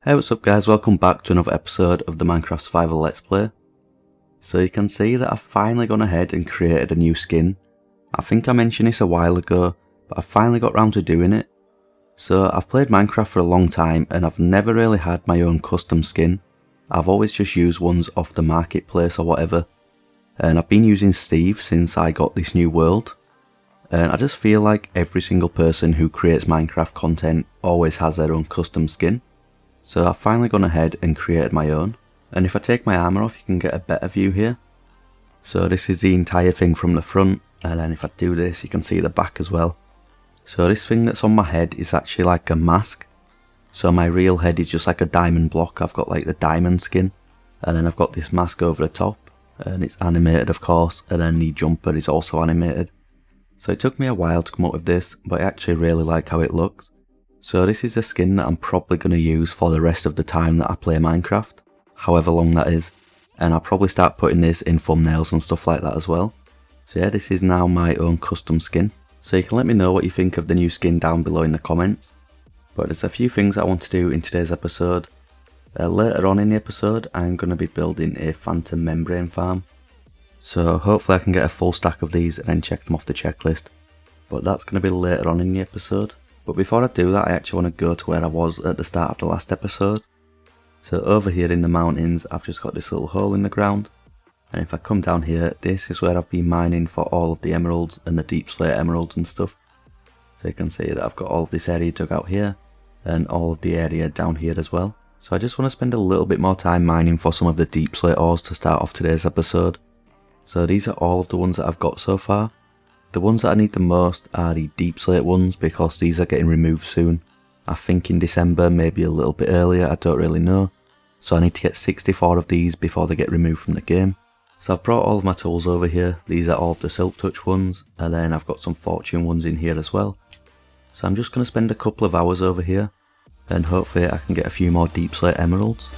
Hey, what's up guys, welcome back to another episode of the Minecraft Survival Let's Play. So you can see that I've finally gone ahead and created a new skin. I think I mentioned this a while ago, but I finally got round to doing it. So I've played Minecraft for a long time and I've never really had my own custom skin. I've always just used ones off the marketplace or whatever. And I've been using Steve since I got this new world. And I just feel like every single person who creates Minecraft content always has their own custom skin. So I've finally gone ahead and created my own, and if I take my armour off you can get a better view here. So this is the entire thing from the front, and then if I do this you can see the back as well. So this thing that's on my head is actually like a mask. So my real head is just like a diamond block. I've got like the diamond skin, and then I've got this mask over the top, and it's animated of course, and then the jumper is also animated. So it took me a while to come up with this, but I actually really like how it looks. So this is a skin that I'm probably going to use for the rest of the time that I play Minecraft, however long that is, and I'll probably start putting this in thumbnails and stuff like that as well. So yeah, this is now my own custom skin. So you can let me know what you think of the new skin down below in the comments. But there's a few things I want to do in today's episode. Later on in the episode I'm going to be building a phantom membrane farm. So hopefully I can get a full stack of these and then check them off the checklist. But that's going to be later on in the episode. But before I do that I actually want to go to where I was at the start of the last episode. So over here in the mountains I've just got this little hole in the ground. And if I come down here, this is where I've been mining for all of the emeralds and the deep slate emeralds and stuff. So you can see that I've got all of this area dug out here and all of the area down here as well. So I just want to spend a little bit more time mining for some of the deep slate ores to start off today's episode. So these are all of the ones that I've got so far. The ones that I need the most are the deep slate ones because these are getting removed soon. I think in December, maybe a little bit earlier, I don't really know. So I need to get 64 of these before they get removed from the game. So I've brought all of my tools over here. These are all of the silk touch ones, and then I've got some fortune ones in here as well. So I'm just going to spend a couple of hours over here and hopefully I can get a few more deep slate emeralds.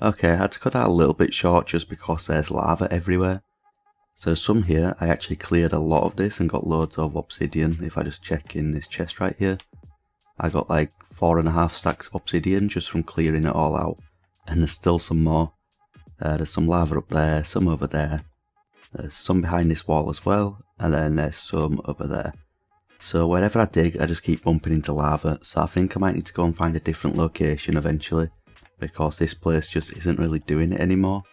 Okay, I had to cut that a little bit short just because there's lava everywhere. So there's some here. I actually cleared a lot of this and got loads of obsidian. If I just check in this chest right here, I got like 4.5 stacks of obsidian just from clearing it all out. And there's still some more. There's some lava up there, some over there. There's some behind this wall as well, and then there's some over there. So wherever I dig, I just keep bumping into lava. So I think I might need to go and find a different location eventually, because this place just isn't really doing it anymore.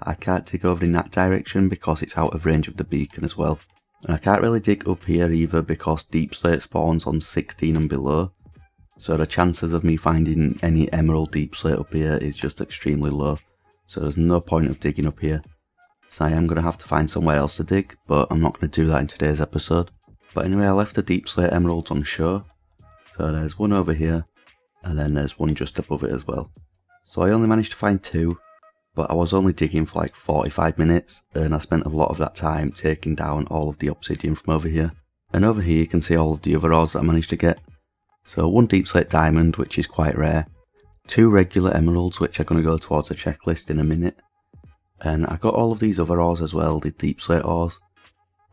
I can't dig over in that direction because it's out of range of the beacon as well. And I can't really dig up here either because deep slate spawns on 16 and below. So the chances of me finding any emerald deep slate up here is just extremely low. So there's no point of digging up here. So I am going to have to find somewhere else to dig, but I'm not going to do that in today's episode. But anyway, I left the deep slate emeralds on show. So there's one over here, and then there's one just above it as well. So I only managed to find 2, but I was only digging for like 45 minutes, and I spent a lot of that time taking down all of the obsidian from over here. And over here you can see all of the other ores that I managed to get. So 1 deep slate diamond, which is quite rare, 2 regular emeralds, which are going to go towards the checklist in a minute, and I got all of these other ores as well, the deep slate ores.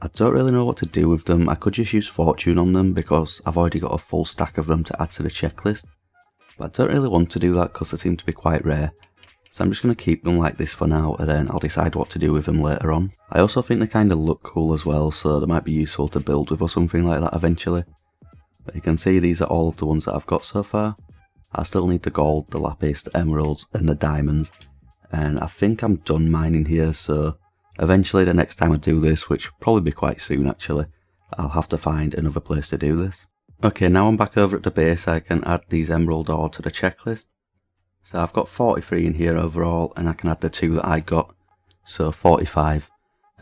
I don't really know what to do with them. I could just use fortune on them because I've already got a full stack of them to add to the checklist. But I don't really want to do that because they seem to be quite rare. So I'm just going to keep them like this for now, and then I'll decide what to do with them later on. I also think they kind of look cool as well, so they might be useful to build with or something like that eventually. But you can see these are all of the ones that I've got so far. I still need the gold, the lapis, the emeralds and the diamonds. And I think I'm done mining here, so eventually the next time I do this, which will probably be quite soon actually, I'll have to find another place to do this. Okay, now I'm back over at the base. I can add these emerald ore to the checklist. So I've got 43 in here overall, and I can add the 2 that I got, so 45.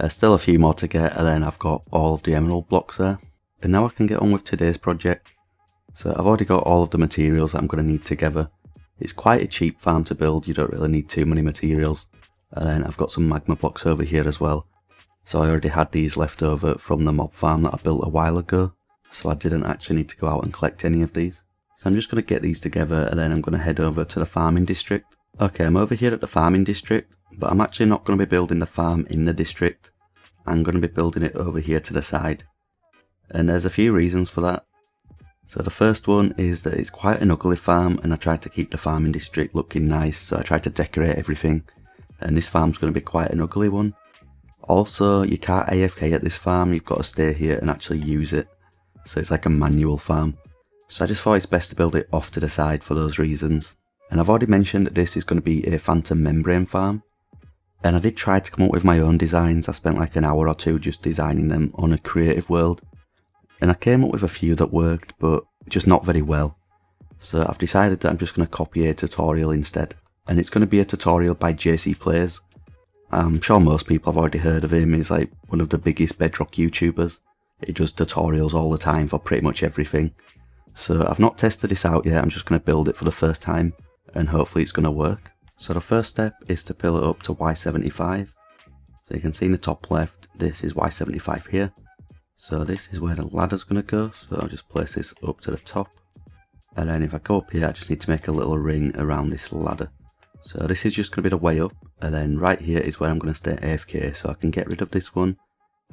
Still a few more to get, and then I've got all of the emerald blocks there. And now I can get on with today's project. So I've already got all of the materials that I'm going to need together. It's quite a cheap farm to build, you don't really need too many materials. And then I've got some magma blocks over here as well. So I already had these left over from the mob farm that I built a while ago. So I didn't actually need to go out and collect any of these. So I'm just going to get these together and then I'm going to head over to the farming district. Okay, I'm over here at the farming district, but I'm actually not going to be building the farm in the district. I'm going to be building it over here to the side. And there's a few reasons for that. So the first one is that it's quite an ugly farm and I tried to keep the farming district looking nice, so I tried to decorate everything. And this farm's going to be quite an ugly one. Also, you can't AFK at this farm, you've got to stay here and actually use it. So it's like a manual farm. So I just thought it's best to build it off to the side for those reasons. And I've already mentioned that this is going to be a phantom membrane farm. And I did try to come up with my own designs. I spent like an hour or two just designing them on a creative world. And I came up with a few that worked, but just not very well. So I've decided that I'm just going to copy a tutorial instead. And it's going to be a tutorial by Playz. I'm sure most people have already heard of him. He's like one of the biggest Bedrock YouTubers. He does tutorials all the time for pretty much everything. So I've not tested this out yet, I'm just going to build it for the first time. And hopefully it's going to work. So the first step is to fill it up to Y75. So you can see in the top left, this is Y75 here. So this is where the ladder's going to go, so I'll just place this up to the top. And then if I go up here, I just need to make a little ring around this ladder. So this is just going to be the way up, and then right here is where I'm going to stay AFK, so I can get rid of this one.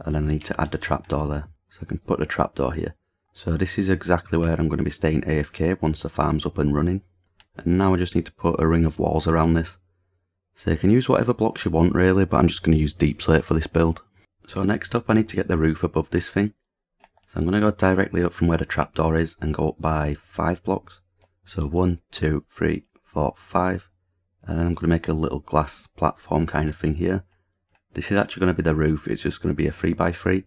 And then I need to add the trapdoor there, so I can put the trapdoor here. So this is exactly where I'm going to be staying AFK once the farm's up and running. And now I just need to put a ring of walls around this. So you can use whatever blocks you want really, but I'm just going to use deep slate for this build. So next up I need to get the roof above this thing. So I'm going to go directly up from where the trapdoor is and go up by 5 blocks. So 1, 2, 3, 4, 5. And then I'm going to make a little glass platform kind of thing here. This is actually going to be the roof, it's just going to be a 3x3.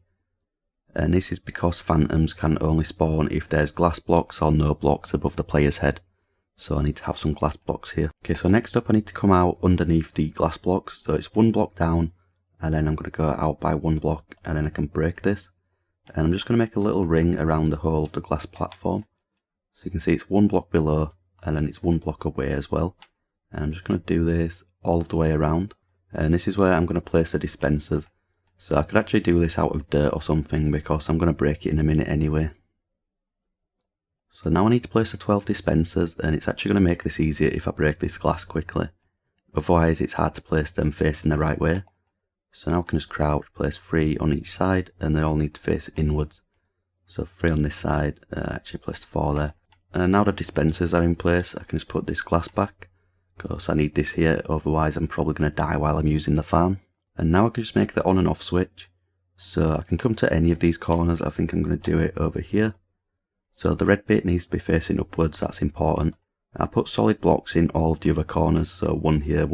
And this is because phantoms can only spawn if there's glass blocks or no blocks above the player's head. So I need to have some glass blocks here. Okay, so next up I need to come out underneath the glass blocks. So it's 1 block down. And then I'm going to go out by 1 block and then I can break this. And I'm just going to make a little ring around the whole of the glass platform. So you can see it's 1 block below and then it's 1 block away as well. And I'm just going to do this all of the way around. And this is where I'm going to place the dispensers. So I could actually do this out of dirt or something because I'm going to break it in a minute anyway. So now I need to place the 12 dispensers and it's actually going to make this easier if I break this glass quickly. Otherwise it's hard to place them facing the right way. So now I can just crouch, place 3 on each side, and they all need to face inwards. So 3 on this side, actually placed 4 there. And now the dispensers are in place, I can just put this glass back, because I need this here, otherwise I'm probably going to die while I'm using the farm. And now I can just make the on and off switch. So I can come to any of these corners, I think I'm going to do it over here. So the red bit needs to be facing upwards, that's important. I put solid blocks in all of the other corners, so 1 here,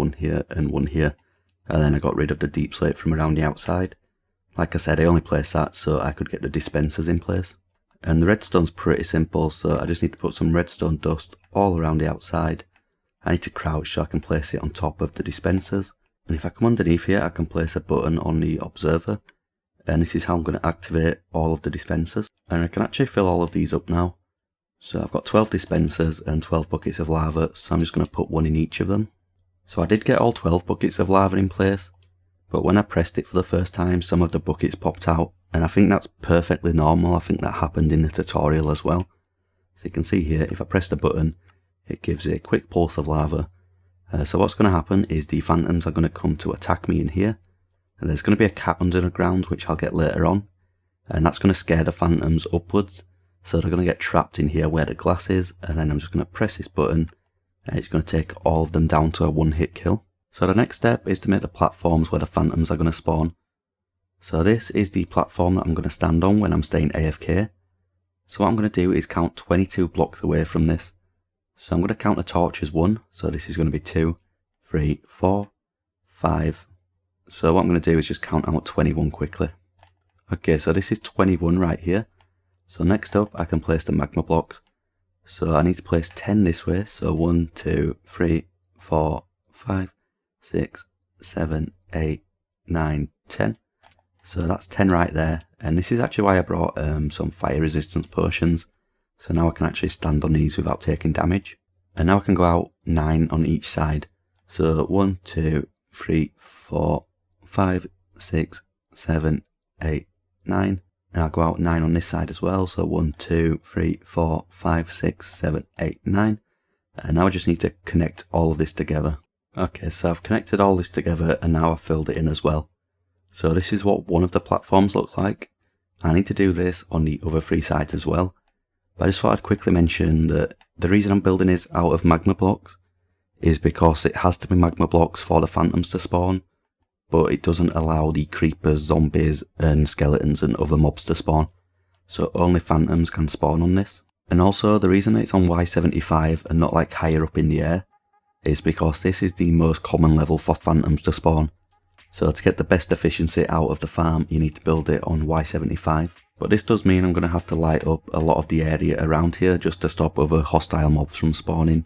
and 1 here. And then I got rid of the deep slate from around the outside. Like I said, I only placed that so I could get the dispensers in place. And the redstone's pretty simple, so I just need to put some redstone dust all around the outside. I need to crouch so I can place it on top of the dispensers. And if I come underneath here, I can place a button on the observer. And this is how I'm going to activate all of the dispensers. And I can actually fill all of these up now. So I've got 12 dispensers and 12 buckets of lava, so I'm just going to put 1 in each of them. So I did get all 12 buckets of lava in place, but when I pressed it for the first time, some of the buckets popped out, and I think that's perfectly normal. I think that happened in the tutorial as well. So you can see here, if I press the button, it gives a quick pulse of lava. So what's going to happen is the phantoms are going to come to attack me in here, and there's going to be a cat under the ground, which I'll get later on, and that's going to scare the phantoms upwards, so they're going to get trapped in here where the glass is, and then I'm just going to press this button, and it's going to take all of them down to a 1-hit kill. So the next step is to make the platforms where the phantoms are going to spawn. So this is the platform that I'm going to stand on when I'm staying AFK. So what I'm going to do is count 22 blocks away from this. So I'm going to count the torches 1, so this is going to be 2, 3, 4, 5. So what I'm going to do is just count out 21 quickly. Okay, so this is 21 right here. So next up I can place the magma blocks. So I need to place 10 this way, so 1, 2, 3, 4, 5, 6, 7, 8, 9, 10. So that's 10 right there, and this is actually why I brought some fire resistance potions. So now I can actually stand on these without taking damage. And now I can go out 9 on each side. So 1, 2, 3, 4, 5, 6, 7, 8, 9. And I'll go out 9 on this side as well. So 1, 2, 3, 4, 5, 6, 7, 8, 9. And now I just need to connect all of this together. Okay, so I've connected all this together and now I've filled it in as well. So this is what one of the platforms looks like. I need to do this on the other 3 sides as well. But I just thought I'd quickly mention that the reason I'm building this out of magma blocks is because it has to be magma blocks for the phantoms to spawn, but it doesn't allow the creepers, zombies and skeletons and other mobs to spawn. So only phantoms can spawn on this. And also the reason it's on Y75 and not like higher up in the air is because this is the most common level for phantoms to spawn. So to get the best efficiency out of the farm you need to build it on Y75. But this does mean I'm going to have to light up a lot of the area around here just to stop other hostile mobs from spawning.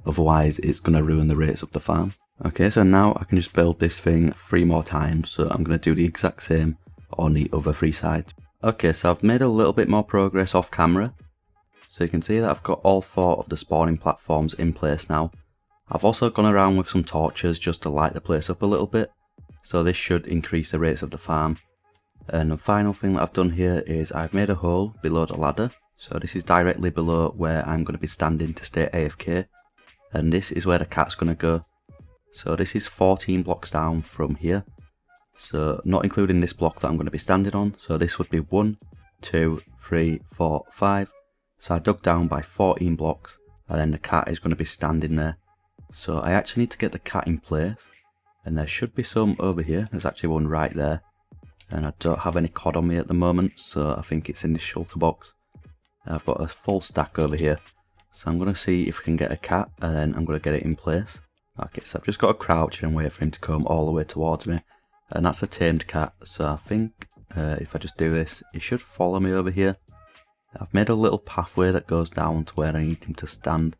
Otherwise it's going to ruin the rates of the farm. Okay, so now I can just build this thing 3 more times, so I'm going to do the exact same on the other 3 sides. Okay, so I've made a little bit more progress off camera. So you can see that I've got all 4 of the spawning platforms in place now. I've also gone around with some torches just to light the place up a little bit. So this should increase the rates of the farm. And the final thing that I've done here is I've made a hole below the ladder. So this is directly below where I'm going to be standing to stay AFK. And this is where the cat's going to go. So this is 14 blocks down from here. So not including this block that I'm going to be standing on. So this would be 1, 2, 3, 4, 5. So I dug down by 14 blocks and then the cat is going to be standing there. So I actually need to get the cat in place. And there should be some over here. There's actually one right there. And I don't have any cod on me at the moment, so I think it's in this shulker box. I've got a full stack over here. So I'm going to see if I can get a cat and then I'm going to get it in place. Okay, so I've just got to crouch and wait for him to come all the way towards me. And that's a tamed cat, so I think if I just do this, he should follow me over here. I've made a little pathway that goes down to where I need him to stand.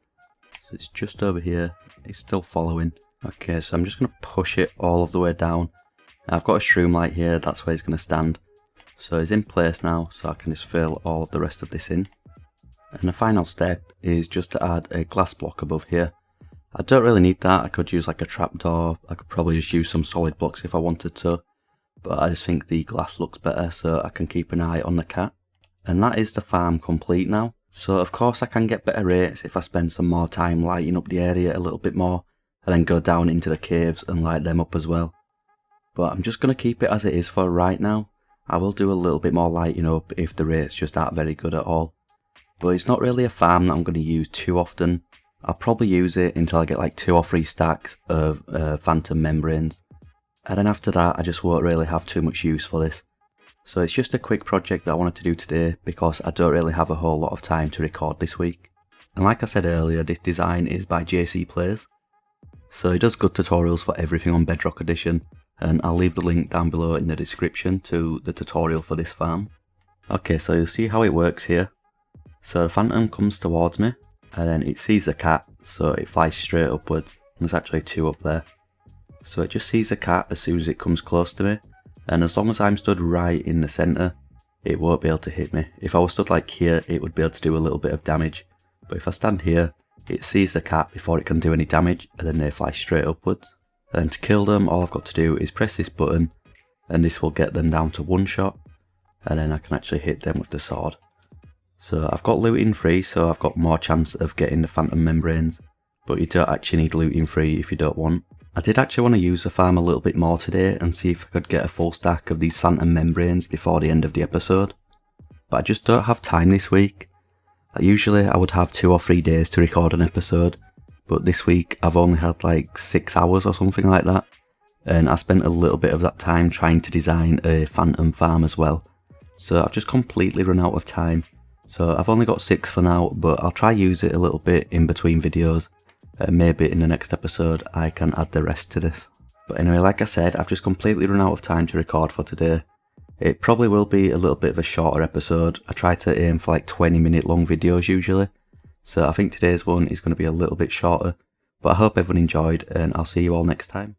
So it's just over here, he's still following. Okay, so I'm just going to push it all of the way down. I've got a shroom light here, that's where he's going to stand. So he's in place now, so I can just fill all of the rest of this in. And the final step is just to add a glass block above here. I don't really need that, I could use like a trapdoor, I could probably just use some solid blocks if I wanted to. But I just think the glass looks better so I can keep an eye on the cat. And that is the farm complete now. So of course I can get better rates if I spend some more time lighting up the area a little bit more. And then go down into the caves and light them up as well. But I'm just going to keep it as it is for right now. I will do a little bit more lighting up if the rates just aren't very good at all. But it's not really a farm that I'm going to use too often. I'll probably use it until I get like 2 or 3 stacks of phantom membranes. And then after that I just won't really have too much use for this. So it's just a quick project that I wanted to do today because I don't really have a whole lot of time to record this week. And like I said earlier, this design is by Playz. So he does good tutorials for everything on Bedrock Edition, and I'll leave the link down below in the description to the tutorial for this farm. Okay, so you'll see how it works here. So the phantom comes towards me, and then it sees the cat, so it flies straight upwards. There's actually 2 up there. So it just sees the cat as soon as it comes close to me, and as long as I'm stood right in the centre, it won't be able to hit me. If I was stood like here, it would be able to do a little bit of damage, but if I stand here, it sees the cat before it can do any damage, and then they fly straight upwards. And then to kill them, all I've got to do is press this button, and this will get them down to 1 shot, and then I can actually hit them with the sword. So I've got looting free, so I've got more chance of getting the phantom membranes, but you don't actually need looting free if you don't want. I did actually want to use the farm a little bit more today and see if I could get a full stack of these phantom membranes before the end of the episode, but I just don't have time this week. Usually I would have 2 or 3 days to record an episode, but this week I've only had like 6 hours or something like that, and I spent a little bit of that time trying to design a phantom farm as well. So I've just completely run out of time. So I've only got 6 for now, but I'll try use it a little bit in between videos, and maybe in the next episode I can add the rest to this. But anyway, like I said, I've just completely run out of time to record for today. It probably will be a little bit of a shorter episode. I try to aim for like 20-minute long videos usually, so I think today's one is going to be a little bit shorter, but I hope everyone enjoyed and I'll see you all next time.